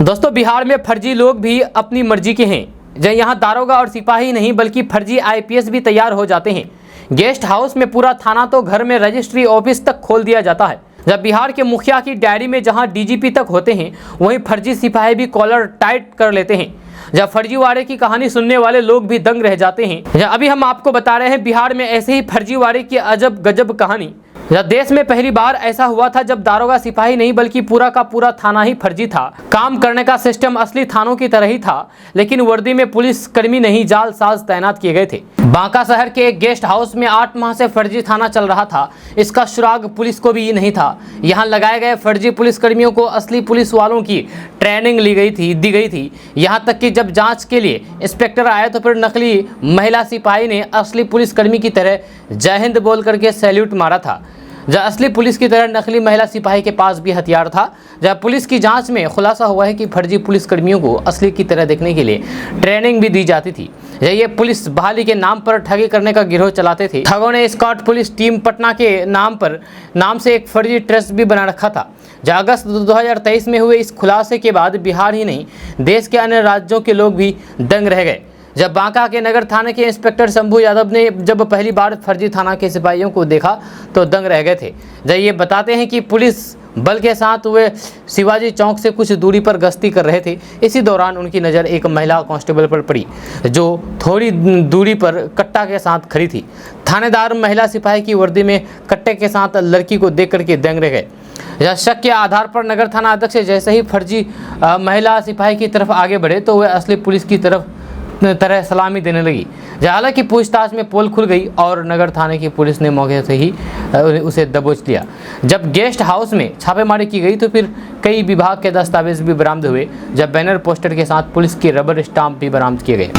दोस्तों, बिहार में फर्जी लोग भी अपनी मर्जी के हैं। यहाँ दारोगा और सिपाही नहीं बल्कि फर्जी आईपीएस भी तैयार हो जाते हैं। गेस्ट हाउस में पूरा थाना तो घर में रजिस्ट्री ऑफिस तक खोल दिया जाता है। जब बिहार के मुखिया की डायरी में जहां डीजीपी तक होते हैं, वहीं फर्जी सिपाही भी कॉलर टाइट कर लेते हैं। जब फर्जीवाड़े की कहानी सुनने वाले लोग भी दंग रह जाते हैं। अभी हम आपको बता रहे हैं बिहार में ऐसे ही फर्जीवाड़े की अजब गजब कहानी। देश में पहली बार ऐसा हुआ था जब दारोगा सिपाही नहीं बल्कि पूरा का पूरा थाना ही फर्जी था। काम करने का सिस्टम असली थानों की तरह ही था, लेकिन वर्दी में पुलिस कर्मी नहीं जालसाज तैनात किए गए थे। बांका शहर के एक गेस्ट हाउस में 8 माह से फर्जी थाना चल रहा था। इसका सुराग पुलिस को भी नहीं था। यहां लगाए गए फर्जी पुलिस कर्मियों को असली पुलिस वालों की ट्रेनिंग दी गई थी। यहां तक कि जब जांच के लिए इंस्पेक्टर आए तो फिर नकली महिला सिपाही ने असली पुलिसकर्मी की तरह जय हिंद बोल करके सैल्यूट मारा था। जहाँ असली पुलिस की तरह नकली महिला सिपाही के पास भी हथियार था। जहाँ पुलिस की जांच में खुलासा हुआ है कि फर्जी पुलिसकर्मियों को असली की तरह देखने के लिए ट्रेनिंग भी दी जाती थी। ये पुलिस बहाली के नाम पर ठगी करने का गिरोह चलाते थे। ठगों ने स्कॉट पुलिस टीम पटना के नाम से एक फर्जी ट्रस्ट भी बना रखा था। जहाँ अगस्त 2023 में हुए इस खुलासे के बाद बिहार ही नहीं देश के अन्य राज्यों के लोग भी दंग रह गए। जब बांका के नगर थाने के इंस्पेक्टर शंभू यादव ने जब पहली बार फर्जी थाना के सिपाहियों को देखा तो दंग रह गए थे। जब ये बताते हैं कि पुलिस बल के साथ वे शिवाजी चौक से कुछ दूरी पर गश्ती कर रहे थे। इसी दौरान उनकी नज़र एक महिला कांस्टेबल पर पड़ी जो थोड़ी दूरी पर कट्टा के साथ खड़ी थी। थानेदार महिला सिपाही की वर्दी में कट्टे के साथ लड़की को देख करके दंग रह गए। यह शक के आधार पर नगर थाना अध्यक्ष जैसे ही फर्जी महिला सिपाही की तरफ आगे बढ़े तो वह असली पुलिस की तरह सलामी देने लगी। हालांकि पूछताछ में पोल खुल गई और नगर थाने की पुलिस ने मौके से ही उसे दबोच लिया। जब गेस्ट हाउस में छापेमारी की गई तो फिर कई विभाग के दस्तावेज भी बरामद हुए। जब बैनर पोस्टर के साथ पुलिस के रबर स्टाम्प भी बरामद किए गए।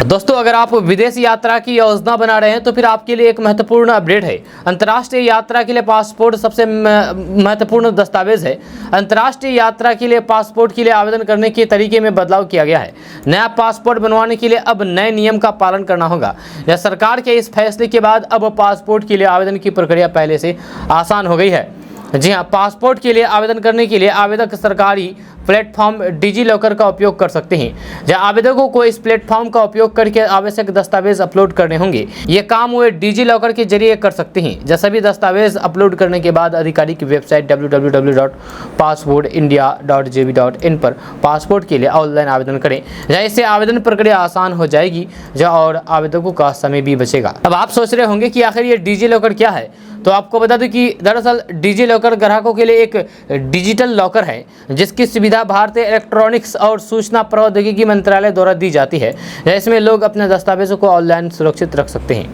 दोस्तों, अगर आप विदेश यात्रा की योजना बना रहे हैं तो फिर आपके लिए एक महत्वपूर्ण अपडेट है। अंतर्राष्ट्रीय यात्रा के लिए पासपोर्ट सबसे महत्वपूर्ण दस्तावेज है। अंतर्राष्ट्रीय यात्रा के लिए पासपोर्ट के लिए आवेदन करने के तरीके में बदलाव किया गया है। नया पासपोर्ट बनवाने के लिए अब नए नियम का पालन करना होगा। यह सरकार के इस फैसले के बाद अब पासपोर्ट के लिए आवेदन की प्रक्रिया पहले से आसान हो गई है। जी हाँ, पासपोर्ट के लिए आवेदन करने के लिए आवेदक सरकारी प्लेटफॉर्म डिजी लॉकर का उपयोग कर सकते हैं। जहाँ आवेदकों को इस प्लेटफॉर्म का उपयोग करके आवश्यक दस्तावेज अपलोड करने होंगे। ये काम वे डिजी लॉकर के जरिए कर सकते हैं। जहाँ सभी दस्तावेज अपलोड करने के बाद आधिकारिक वेबसाइट www.passportindia.gov.in पर पासपोर्ट के लिए ऑनलाइन आवेदन करें। जहाँ इससे आवेदन प्रक्रिया आसान हो जाएगी और आवेदकों का समय भी बचेगा। अब आप सोच रहे होंगे कि आखिर ये डिजी लॉकर क्या है, तो आपको बता दूं कि दरअसल डिजी लॉकर ग्राहकों के लिए एक डिजिटल लॉकर है जिसकी सुविधा भारतीय इलेक्ट्रॉनिक्स और सूचना प्रौद्योगिकी मंत्रालय द्वारा दी जाती है। इसमें लोग अपने दस्तावेजों को ऑनलाइन सुरक्षित रख सकते हैं।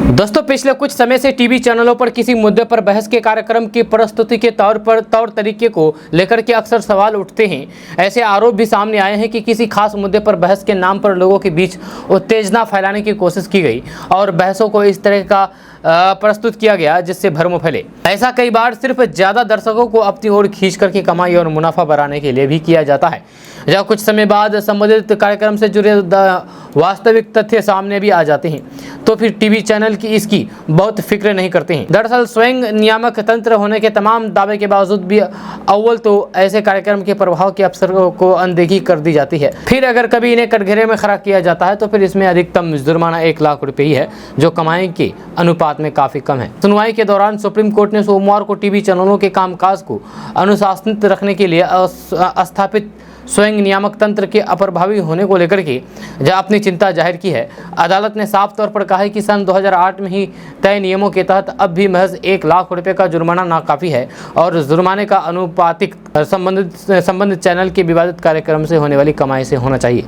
दोस्तों, पिछले कुछ समय से टीवी चैनलों पर किसी मुद्दे पर बहस के कार्यक्रम की प्रस्तुति के तौर तरीके को लेकर के अक्सर सवाल उठते हैं। ऐसे आरोप भी सामने आए हैं कि किसी खास मुद्दे पर बहस के नाम पर लोगों के बीच उत्तेजना फैलाने की कोशिश की गई और बहसों को इस तरह का प्रस्तुत किया गया जिससे भ्रम फैले। ऐसा कई बार सिर्फ ज़्यादा दर्शकों को अपनी ओर खींच करके कमाई और मुनाफा बढ़ाने के लिए भी किया जाता है। जब कुछ समय बाद संबंधित कार्यक्रम से जुड़े वास्तविक तथ्य सामने भी आ जाते हैं तो फिर टीवी चैनल की इसकी बहुत फिक्र नहीं करते हैं। दरअसल स्वयं नियामक तंत्र होने के तमाम दावे के बावजूद भी अव्वल तो ऐसे कार्यक्रम के प्रभाव के अवसरों को अनदेखी कर दी जाती है। फिर अगर कभी इन्हें कटघरे में खड़ा किया जाता है तो फिर इसमें अधिकतम जुर्माना 1 लाख रुपये ही है, जो कमाई के अनुपात में काफी कम है। सुनवाई के दौरान सुप्रीम कोर्ट ने सोमवार को टीवी चैनलों के कामकाज को अनुशासित रखने के लिए स्थापित स्वयं नियामक तंत्र के अप्रभावी होने को लेकर के जहाँ अपनी चिंता जाहिर की है। अदालत ने साफ तौर पर कहा है कि सन 2008 में ही तय नियमों के तहत अब भी महज 1 लाख रुपए का जुर्माना नाकाफी है और जुर्माने का अनुपातिक संबंधित चैनल के विवादित कार्यक्रम से होने वाली कमाई से होना चाहिए।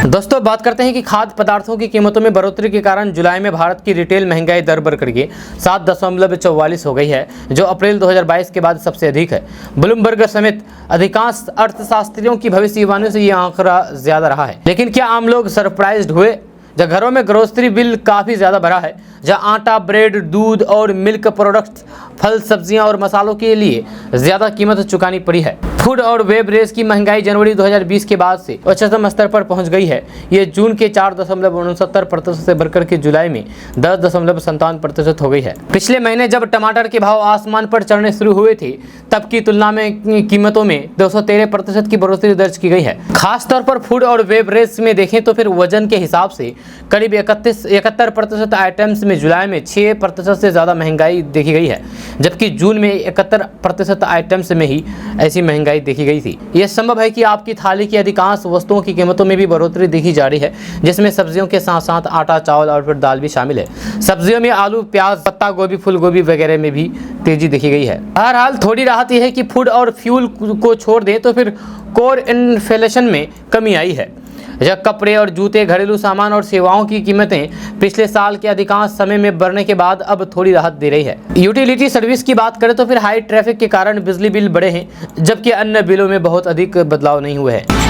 दोस्तों, बात करते हैं कि खाद्य पदार्थों की कीमतों में बढ़ोतरी के कारण जुलाई में भारत की रिटेल महंगाई दर बढ़ करके 7.44 हो गई है, जो अप्रैल 2022 के बाद सबसे अधिक है। ब्लूमबर्ग समेत अधिकांश अर्थशास्त्रियों की भविष्यवाणी से यह आंकड़ा ज्यादा रहा है। लेकिन क्या आम लोग सरप्राइज्ड हुए? जब घरों में ग्रोसरी बिल काफ़ी ज़्यादा बढ़ा है, जहाँ आटा, ब्रेड, दूध और मिल्क प्रोडक्ट्स, फल, सब्जियां और मसालों के लिए ज़्यादा कीमत चुकानी पड़ी है। फूड और बेवरेज की महंगाई जनवरी 2020 के बाद से उच्चतम स्तर पर पहुंच गई है। ये जून के 4.69% से बढ़कर के जुलाई में 10.57% हो गई है। पिछले महीने जब टमाटर के भाव आसमान पर चढ़ने शुरू हुए थे तब की तुलना में कीमतों में 213% की बढ़ोतरी दर्ज की गई है। खासतौर पर फूड और बेवरेज में देखें तो फिर वजन के हिसाब से करीब 71% आइटम्स में जुलाई में 6% से ज़्यादा महंगाई देखी गई है, जबकि जून में 71% आइटम्स में ही ऐसी महंगाई महंगाई देखी गई थी। यह संभव है कि आपकी थाली की अधिकांश वस्तुओं की कीमतों में भी बढ़ोतरी देखी जा रही है, जिसमें सब्जियों के साथ साथ आटा, चावल और फिर दाल भी शामिल है। सब्जियों में आलू, प्याज, पत्ता गोभी, फूल गोभी वगैरह में भी तेजी देखी गई है। बहरहाल थोड़ी राहत यह है कि फूड और फ्यूल को छोड़ दें तो फिर कोर इन्फ्लेशन में कमी आई है। जब कपड़े और जूते, घरेलू सामान और सेवाओं की कीमतें पिछले साल के अधिकांश समय में बढ़ने के बाद अब थोड़ी राहत दे रही है। यूटिलिटी सर्विस की बात करें तो फिर हाई ट्रैफिक के कारण बिजली बिल बढ़े हैं, जबकि अन्य बिलों में बहुत अधिक बदलाव नहीं हुए हैं।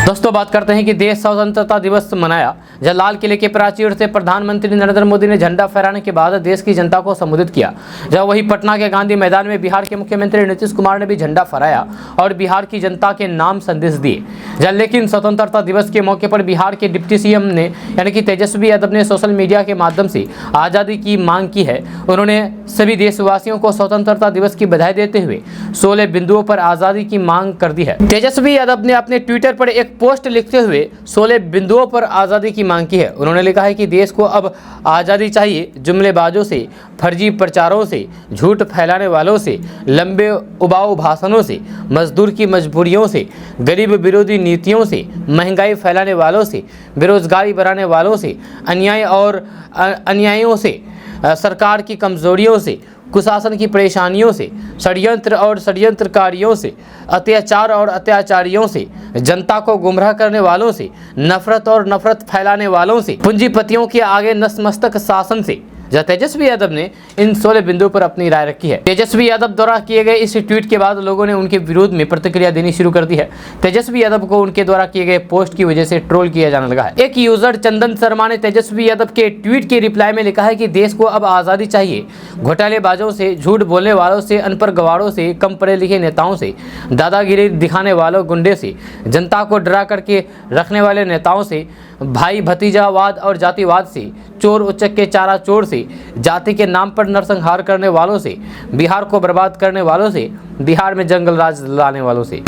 दोस्तों बात करते हैं कि देश स्वतंत्रता दिवस मनाया। जब लाल किले के प्राचीर से प्रधानमंत्री नरेंद्र मोदी ने झंडा फहराने के बाद देश की जनता को संबोधित किया। जब वही पटना के गांधी मैदान में बिहार के मुख्यमंत्री नीतीश कुमार ने भी झंडा फहराया और बिहार की जनता के नाम संदेश दिए। लेकिन स्वतंत्रता दिवस के मौके पर बिहार के डिप्टी सीएम ने यानी कि तेजस्वी यादव ने सोशल मीडिया के माध्यम से आज़ादी की मांग की है। उन्होंने सभी देशवासियों को स्वतंत्रता दिवस की बधाई देते हुए 16 बिंदुओं पर आज़ादी की मांग कर दी है। तेजस्वी यादव ने अपने ट्विटर पर एक पोस्ट लिखते हुए 16 बिंदुओं पर आज़ादी की मांग की है। उन्होंने लिखा है कि देश को अब आज़ादी चाहिए, जुमलेबाजों से, फर्जी प्रचारों से, झूठ फैलाने वालों से, लंबे उबाऊ भाषणों से, मजदूर की मजबूरियों से, गरीब विरोधी नीतियों से, महंगाई फैलाने वालों से, बेरोजगारी बढ़ाने वालों से, अन्याय और अन्यायों से, सरकार की कमजोरियों से, कुशासन की परेशानियों से, षड्यंत्र और षड्यंत्रकारियों से, अत्याचार और अत्याचारियों से, जनता को गुमराह करने वालों से, नफरत और नफरत फैलाने वालों से, पूंजीपतियों के आगे नतमस्तक शासन से। तेजस्वी यादव ने इन 16 बिंदुओं पर अपनी राय रखी है। तेजस्वी यादव द्वारा किए गए इस ट्वीट के बाद लोगों ने उनके विरोध में प्रतिक्रिया देनी शुरू कर दी है। तेजस्वी यादव को उनके द्वारा किए गए पोस्ट की वजह से ट्रोल किया जाने लगा है। एक यूजर चंदन शर्मा ने तेजस्वी यादव के ट्वीट के रिप्लाई में लिखा है कि देश को अब आज़ादी चाहिए, घोटालेबाजों से, झूठ बोलने वालों से, अनपढ़ गवारों से, कम पढ़े लिखे नेताओं से, दादागिरी दिखाने वालों गुंडे से, जनता को डरा करके रखने वाले नेताओं से, भाई भतीजावाद और जातिवाद से, चोर उचक के चारा चोर से, जाति के नाम पर नरसंहार करने वालों से, बिहार को बर्बाद करने वालों से, बिहार में जंगल राज लाने वालों से।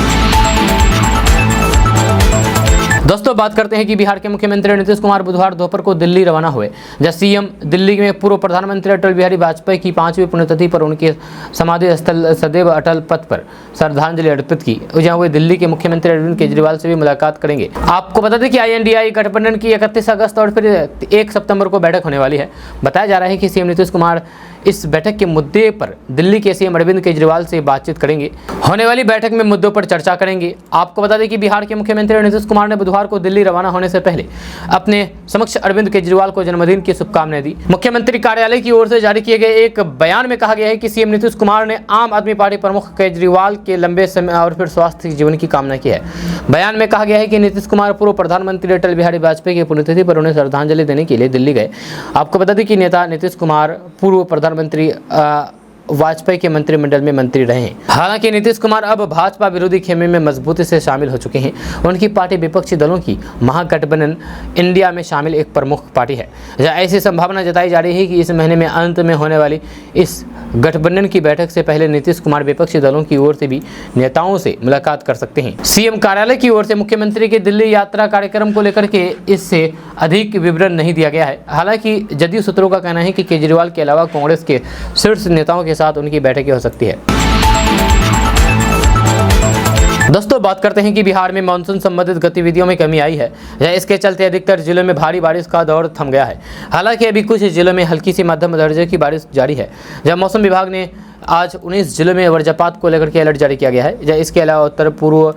दोस्तों बात करते हैं कि बिहार के मुख्यमंत्री नीतीश कुमार बुधवार दोपहर को दिल्ली रवाना हुए। जब सीएम दिल्ली में पूर्व प्रधानमंत्री अटल बिहारी वाजपेयी की 5वीं पुण्यतिथि पर उनके समाधि स्थल सदैव अटल पथ पर श्रद्धांजलि अर्पित की। जहां वे दिल्ली के मुख्यमंत्री अरविंद केजरीवाल से भी मुलाकात करेंगे। आपको बता दें कि INDI गठबंधन की 31 अगस्त और फिर 1 सितंबर को बैठक होने वाली है। बताया जा रहा है कि सीएम नीतीश कुमार इस बैठक के मुद्दे पर दिल्ली के सीएम अरविंद केजरीवाल से बातचीत करेंगे। होने वाली बैठक में मुद्दों पर चर्चा करेंगे। आपको बता दें कि बिहार के मुख्यमंत्री नीतीश कुमार ने बुधवार को दिल्ली रवाना होने से पहले अपने समक्ष अरविंद केजरीवाल को जन्मदिन की शुभकामनाएं दी। मुख्यमंत्री कार्यालय की ओर से जारी किए गए एक बयान में कहा गया है कि सीएम नीतीश कुमार ने आम आदमी पार्टी प्रमुख केजरीवाल के लंबे समय और फिर स्वास्थ्य जीवन की कामना की है। बयान में कहा गया है कि नीतीश कुमार पूर्व प्रधानमंत्री अटल बिहारी वाजपेयी की पुण्यतिथि पर उन्हें श्रद्धांजलि देने के लिए दिल्ली गए। आपको बता दें कि नेता नीतीश कुमार पूर्व प्रधानमंत्री वाजपेयी के मंत्रिमंडल में मंत्री रहे हैं। हालांकि नीतीश कुमार अब भाजपा विरोधी खेमे में मजबूती से शामिल हो चुके हैं। उनकी पार्टी विपक्षी दलों की महागठबंधन इंडिया में शामिल एक प्रमुख पार्टी है। ऐसी संभावना जताई जा रही है कि इस महीने में अंत में होने वाली इस गठबंधन की बैठक से पहले नीतीश कुमार विपक्षी दलों की ओर से भी नेताओं से मुलाकात कर सकते हैं। सीएम कार्यालय की ओर से मुख्यमंत्री के दिल्ली यात्रा कार्यक्रम को लेकर के इससे अधिक विवरण नहीं दिया गया है। हालांकि जदयू सूत्रों का कहना है कि केजरीवाल के अलावा कांग्रेस के शीर्ष नेताओं के साथ उनकी बैठकें हो सकती है। दोस्तों बात करते हैं कि बिहार में मानसून संबंधित गतिविधियों में कमी आई है। इसके चलते अधिकतर जिलों में भारी बारिश का दौर थम गया है। हालांकि अभी कुछ जिलों में हल्की सी मध्यम दर्जे की बारिश जारी है। जब मौसम विभाग ने आज 19 जिलों में वज्रपात को लेकर के अलर्ट जारी किया गया है। इसके अलावा उत्तर पूर्व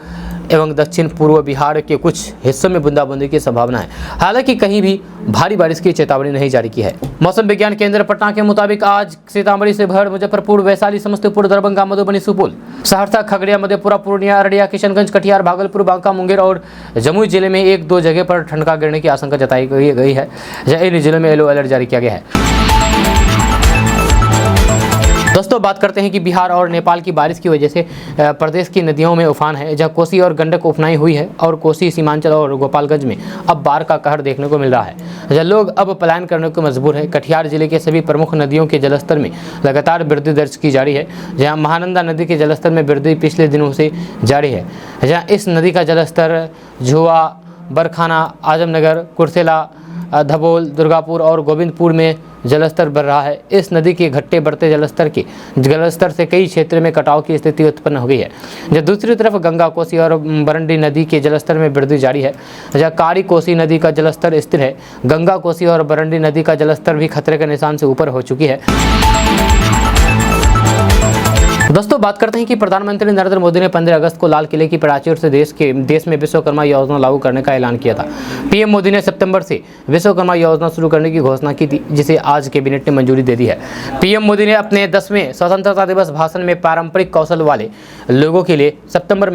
एवं दक्षिण पूर्व बिहार के कुछ हिस्सों में बूंदाबांदी की संभावना है। हालांकि कहीं भी भारी बारिश की चेतावनी नहीं जारी की है। मौसम विज्ञान केंद्र पटना के मुताबिक आज सीतामढ़ी से भर, मुजफ्फरपुर, वैशाली, समस्तीपुर, दरभंगा, मधुबनी, सुपौल, सहरसा, खगड़िया, मधेपुरा, पूर्णिया, अररिया, किशनगंज, कटिहार, भागलपुर, बांका, मुंगेर और जमुई जिले में 1-2 जगह पर ठंडका गिरने की आशंका जताई गई है। इन जिलों में येलो अलर्ट जारी किया गया है। दोस्तों बात करते हैं कि बिहार और नेपाल की बारिश की वजह से प्रदेश की नदियों में उफान है। जहां कोसी और गंडक उफनाई हुई है और कोसी, सीमांचल और गोपालगंज में अब बाढ़ का कहर देखने को मिल रहा है। जहां लोग अब पलायन करने को मजबूर है। कटिहार जिले के सभी प्रमुख नदियों के जलस्तर में लगातार वृद्धि दर्ज की जा रही है। जहाँ महानंदा नदी के जलस्तर में वृद्धि पिछले दिनों से जारी है। जहाँ इस नदी का जलस्तर झुआ, बरखाना, आजमनगर, कुर्सेला, धबोल, दुर्गापुर और गोविंदपुर में जलस्तर बढ़ रहा है। इस नदी के घटते बढ़ते जलस्तर से कई क्षेत्रों में कटाव की स्थिति उत्पन्न हो गई है। जब दूसरी तरफ गंगा, कोसी और बरंडी नदी के जलस्तर में वृद्धि जारी है। जहाँ काली कोसी नदी का जलस्तर स्थिर है, गंगा, कोसी और बरंडी नदी का जलस्तर भी खतरे के निशान से ऊपर हो चुकी है। दोस्तों बात करते हैं कि प्रधानमंत्री नरेंद्र मोदी ने 15 अगस्त को लाल किले की प्राचीर से देश में विश्वकर्मा योजना लागू करने का ऐलान किया था। पीएम मोदी ने सितंबर से विश्वकर्मा योजना शुरू करने की घोषणा की थी, जिसे आज कैबिनेट ने मंजूरी दे दी है। पीएम मोदी ने अपने 10वें स्वतंत्रता दिवस भाषण में पारंपरिक कौशल वाले लोगों के लिए सितंबर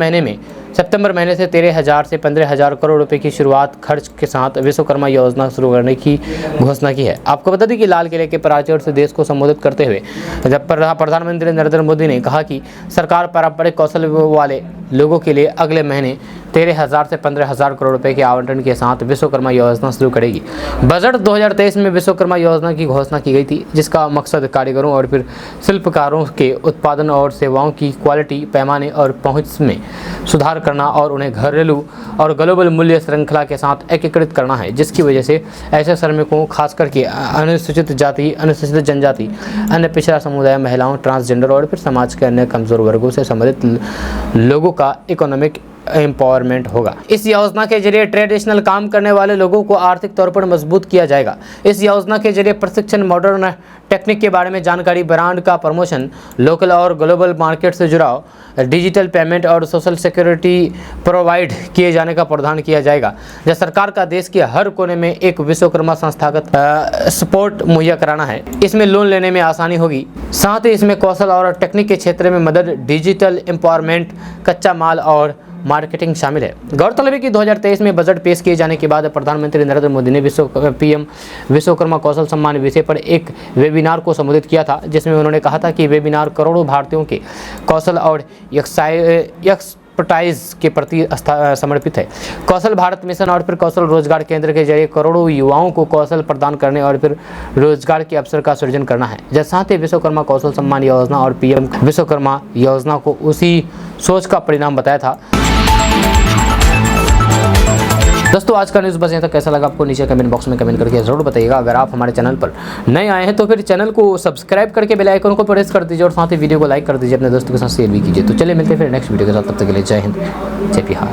महीने से 13,000 से 15,000 करोड़ रुपए की शुरुआत खर्च के साथ विश्वकर्मा योजना शुरू करने की घोषणा की है। आपको बता दें कि लाल किले के प्राचीर से देश को संबोधित करते हुए जब प्रधानमंत्री नरेंद्र मोदी ने कहा कि सरकार पारंपरिक कौशल वाले लोगों के लिए अगले महीने 13,000 से 15,000 करोड़ रुपए के आवंटन के साथ विश्वकर्मा योजना शुरू करेगी। बजट 2023 में विश्वकर्मा योजना की घोषणा की गई थी, जिसका मकसद कारीगरों और फिर शिल्पकारों के उत्पादन और सेवाओं की क्वालिटी, पैमाने और पहुंच में सुधार करना और उन्हें घरेलू और ग्लोबल मूल्य श्रृंखला के साथ एकीकृत करना है, जिसकी वजह से ऐसे श्रमिकों, खास करके अनुसूचित जाति, अनुसूचित जनजाति, अन्य पिछड़ा समुदाय, महिलाओं, ट्रांसजेंडर और फिर समाज के अन्य कमजोर वर्गों से संबंधित लोगों का इकोनॉमिक एम्पावरमेंट होगा। इस योजना के जरिए ट्रेडिशनल काम करने वाले लोगों को आर्थिक तौर पर मजबूत किया जाएगा। इस योजना के जरिए प्रशिक्षण, मॉडर्न टेक्निक के बारे में जानकारी, ब्रांड का प्रमोशन, लोकल और ग्लोबल मार्केट से जुड़ाव, डिजिटल पेमेंट और सोशल सिक्योरिटी प्रोवाइड किए जाने का प्रावधान किया जाएगा। जब सरकार का देश के हर कोने में एक विश्वकर्मा संस्थागत सपोर्ट मुहैया कराना है। इसमें लोन लेने में आसानी होगी, साथ ही इसमें कौशल और टेक्निक के क्षेत्र में मदद, डिजिटल एम्पावरमेंट, कच्चा माल और मार्केटिंग शामिल है। गौरतलब है कि 2023 में बजट पेश किए जाने के बाद प्रधानमंत्री नरेंद्र मोदी ने पीएम विश्वकर्मा कौशल सम्मान विषय पर एक वेबिनार को संबोधित किया था, जिसमें उन्होंने कहा था कि वेबिनार करोड़ों भारतीयों के कौशल और एक्सपर्टाइज के प्रति समर्पित है। कौशल भारत मिशन और फिर कौशल रोजगार केंद्र के जरिए करोड़ों युवाओं को कौशल प्रदान करने और फिर रोजगार के अवसर का सृजन करना है। जैसे साथ ही विश्वकर्मा कौशल सम्मान योजना और पीएम विश्वकर्मा योजना को उसी सोच का परिणाम बताया था। दोस्तों आज का न्यूज़ बस यहाँ तक। कैसा लगा आपको नीचे कमेंट बॉक्स में कमेंट करके जरूर बताइएगा। अगर आप हमारे चैनल पर नए आए हैं तो फिर चैनल को सब्सक्राइब करके बेल आइकन को प्रेस कर दीजिए और साथ ही वीडियो को लाइक कर दीजिए, अपने दोस्तों के साथ शेयर भी कीजिए। तो चलिए मिलते हैं फिर नेक्स्ट वीडियो के साथ, तब तक के लिए जय हिंद, जय बिहार।